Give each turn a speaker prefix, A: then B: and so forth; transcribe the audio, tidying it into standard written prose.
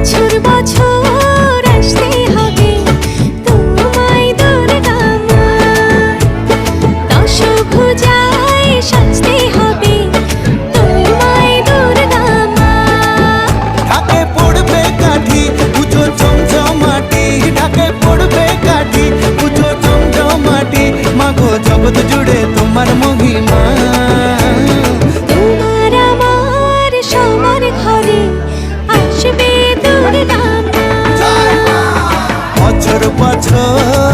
A: বছর বছর আসতে হবে তোমায় দুর্গা মা, দশভুজায় সাজতে হবে তোমায় দুর্গা মা।
B: ঢাকে পড়বে কাঠি পুজো জমজমাটি, ঢাকে পড়বে কাঠি পুজো জমজমাটি, মাগো জগৎ জুড়ে তোমার মহিমা।
A: তোমার আমার সবার ঘরে আসবে দুর্গা মা।
B: বছর বছর